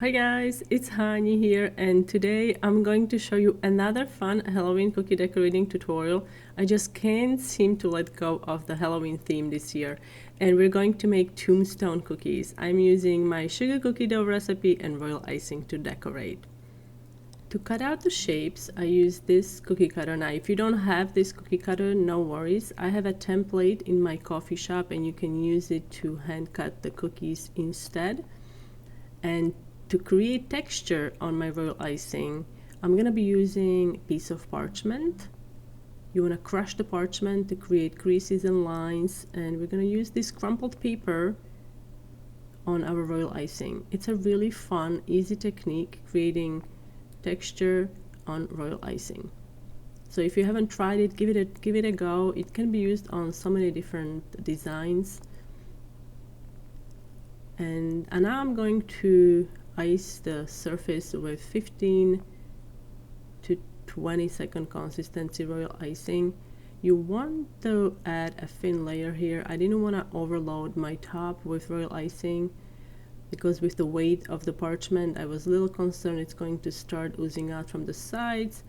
Hi guys, it's Hani here, and today I'm going to show you another fun Halloween cookie decorating tutorial. I just can't seem to let go of the Halloween theme this year, and we're going to make tombstone cookies. I'm using my sugar cookie dough recipe and royal icing to decorate. To cut out the shapes, I use this cookie cutter. Now, if you don't have this cookie cutter, no worries. I have a template in my coffee shop and you can use it to hand cut the cookies instead. And to create texture on my royal icing, I'm going to be using a piece of parchment. You want to crush the parchment to create creases and lines, and we're going to use this crumpled paper on our royal icing. It's a really fun, easy technique creating texture on royal icing. So if you haven't tried it, give it a go. It can be used on so many different designs. And now I'm going to ice the surface with 15 to 20 second consistency royal icing. You want to add a thin layer here. I didn't want to overload my top with royal icing because with the weight of the parchment I was a little concerned it's going to start oozing out from the sides.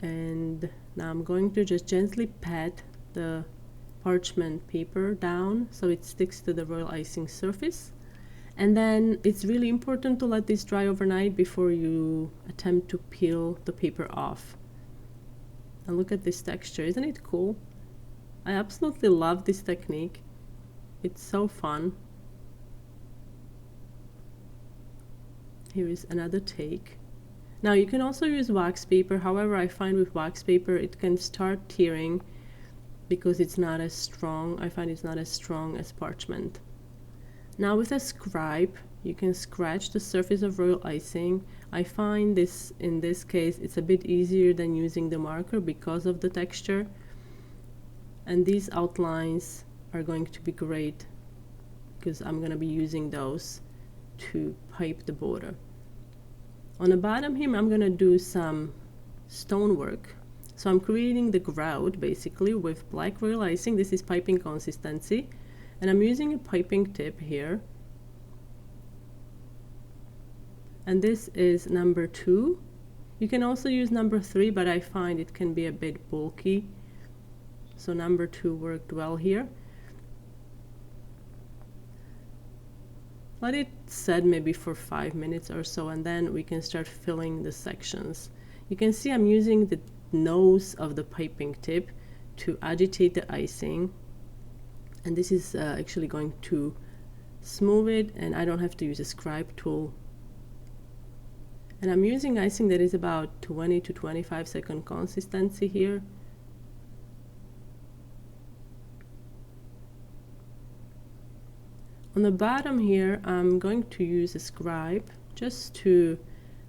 And now I'm going to just gently pat the parchment paper down so it sticks to the royal icing surface. And then it's really important to let this dry overnight before you attempt to peel the paper off. And look at this texture, isn't it cool? I absolutely love this technique. It's so fun. Here is another take. Now you can also use wax paper. However, I find with wax paper it can start tearing because it's not as strong. I find it's not as strong as parchment. Now with a scribe, you can scratch the surface of royal icing. I find this, in this case, it's a bit easier than using the marker because of the texture. And these outlines are going to be great because I'm going to be using those to pipe the border. On the bottom here, I'm going to do some stonework. So I'm creating the grout basically with black royal icing. This is piping consistency. And I'm using a piping tip here. And this is number 2. You can also use number 3, but I find it can be a bit bulky. So number 2 worked well here. Let it set maybe for 5 minutes or so, and then we can start filling the sections. You can see I'm using the nose of the piping tip to agitate the icing. And this is actually going to smooth it, and I don't have to use a scribe tool. And I'm using icing that is about 20 to 25 second consistency here. On the bottom here, I'm going to use a scribe just to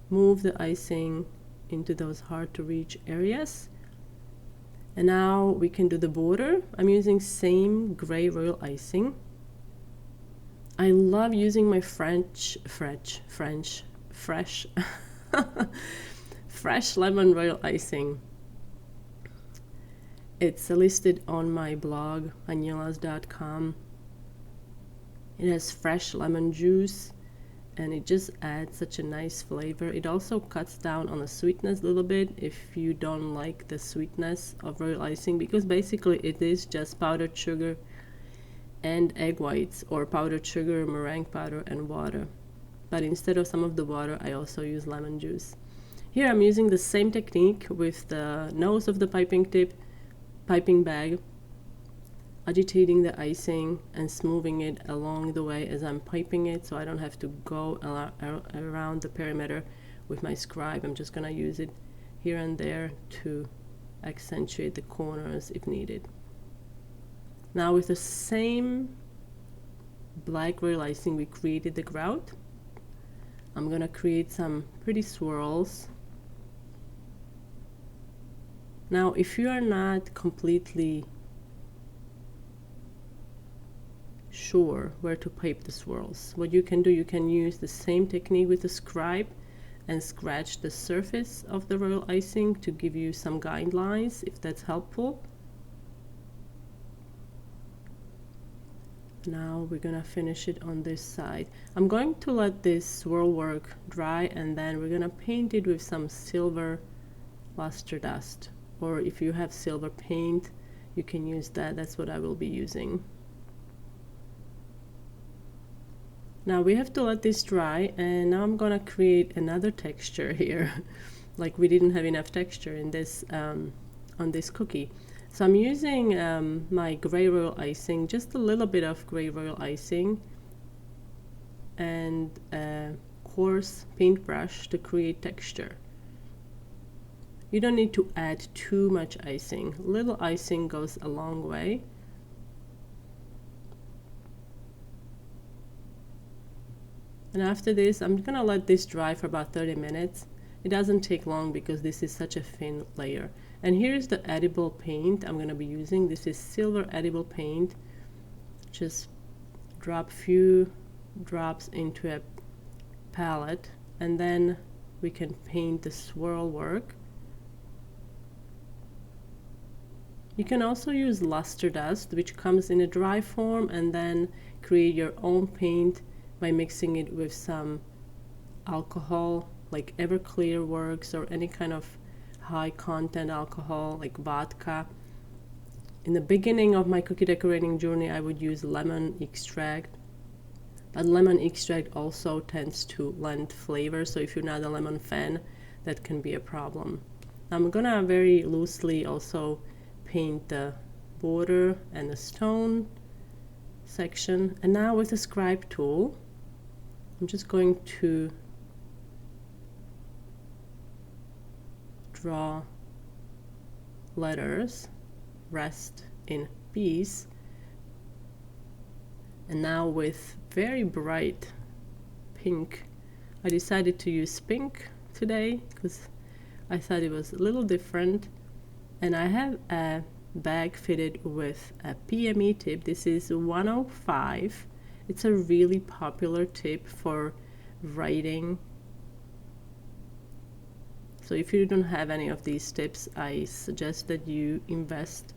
move the icing into those hard to reach areas. And now we can do the border. I'm using same gray royal icing. I love using my fresh lemon royal icing. It's listed on my blog, anilas.com. It has fresh lemon juice and it just adds such a nice flavor. It also cuts down on the sweetness a little bit if you don't like the sweetness of royal icing, because basically it is just powdered sugar and egg whites, or powdered sugar, meringue powder, and water. But instead of some of the water, I also use lemon juice. Here I'm using the same technique with the nose of the piping bag, agitating the icing and smoothing it along the way as I'm piping it, so I don't have to go around the perimeter with my scribe. I'm just gonna use it here and there to accentuate the corners if needed. Now with the same black royal icing we created the grout, I'm gonna create some pretty swirls. Now if you are not completely sure where to pipe the swirls, what you can do, you can use the same technique with the scribe and scratch the surface of the royal icing to give you some guidelines if that's helpful. Now we're gonna finish it on this side. I'm going to let this swirl work dry, and then we're gonna paint it with some silver luster dust, or if you have silver paint you can use that. That's what I will be using. Now we have to let this dry, and now I'm gonna create another texture here. Like we didn't have enough texture in this on this cookie. So I'm using my gray royal icing, just a little bit of gray royal icing, and a coarse paintbrush to create texture. You don't need to add too much icing. Little icing goes a long way. And after this, I'm gonna let this dry for about 30 minutes. It doesn't take long because this is such a thin layer. And here's the edible paint I'm gonna be using. This is silver edible paint. Just drop few drops into a palette, and then we can paint the swirl work. You can also use luster dust, which comes in a dry form, and then create your own paint by mixing it with some alcohol, like Everclear works, or any kind of high content alcohol like vodka. In the beginning of my cookie decorating journey, I would use lemon extract, but lemon extract also tends to lend flavor, so if you're not a lemon fan, that can be a problem. I'm gonna very loosely also paint the border and the stone section, and now with the scribe tool I'm just going to draw letters, rest in peace. And now with very bright pink, I decided to use pink today because I thought it was a little different. And I have a bag fitted with a PME tip. This is 105. It's a really popular tip for writing. So if you don't have any of these tips, I suggest that you invest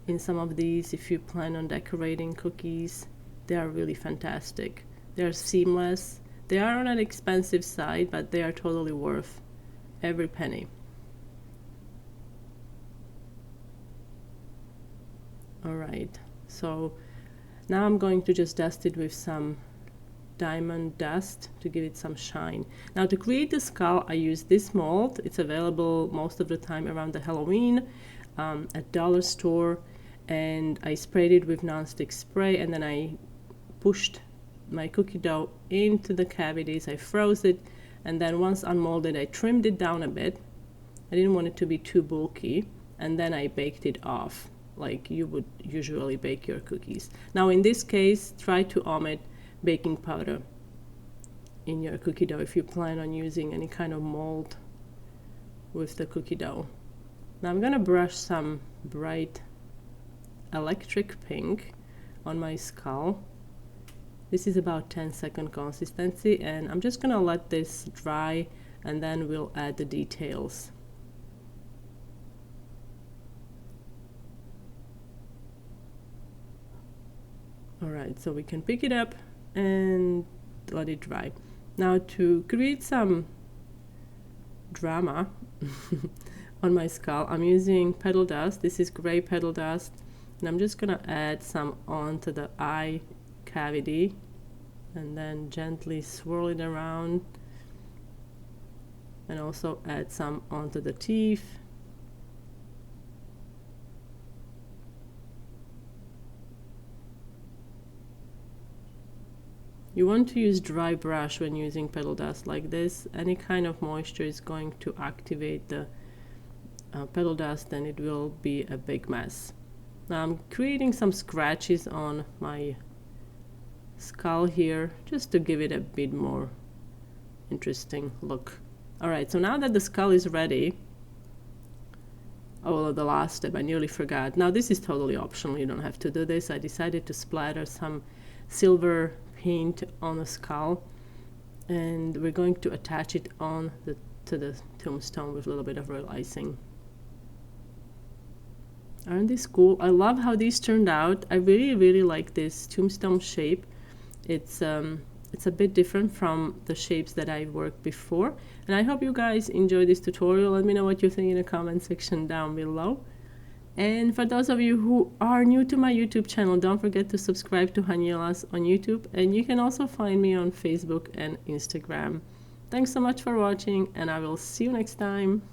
in some of these if you plan on decorating cookies. They are really fantastic. They are seamless. They are on an expensive side, but they are totally worth every penny. Alright, so now I'm going to just dust it with some diamond dust to give it some shine. Now to create the skull, I use this mold. It's available most of the time around the Halloween at dollar store, and I sprayed it with nonstick spray, and then I pushed my cookie dough into the cavities. I froze it, and then once unmolded, I trimmed it down a bit. I didn't want it to be too bulky, and then I baked it off like you would usually bake your cookies. Now in this case, try to omit baking powder in your cookie dough if you plan on using any kind of mold with the cookie dough. Now I'm gonna brush some bright electric pink on my skull. This is about 10-second consistency, and I'm just gonna let this dry, and then we'll add the details. Alright, so we can pick it up and let it dry. Now to create some drama on my skull, I'm using petal dust. This is gray petal dust, and I'm just gonna add some onto the eye cavity and then gently swirl it around, and also add some onto the teeth. You want to use dry brush when using petal dust like this. Any kind of moisture is going to activate the petal dust, and it will be a big mess. Now I'm creating some scratches on my skull here just to give it a bit more interesting look. Alright, so now that the skull is ready, oh, the last step, I nearly forgot. Now this is totally optional, you don't have to do this. I decided to splatter some silver paint on the skull, and we're going to attach it on to the tombstone with a little bit of royal icing. Aren't these cool? I love how these turned out. I really like this tombstone shape. It's a bit different from the shapes that I've worked before. And I hope you guys enjoy this tutorial. Let me know what you think in the comment section down below. And for those of you who are new to my YouTube channel, don't forget to subscribe to Hani on YouTube. And you can also find me on Facebook and Instagram. Thanks so much for watching, and I will see you next time.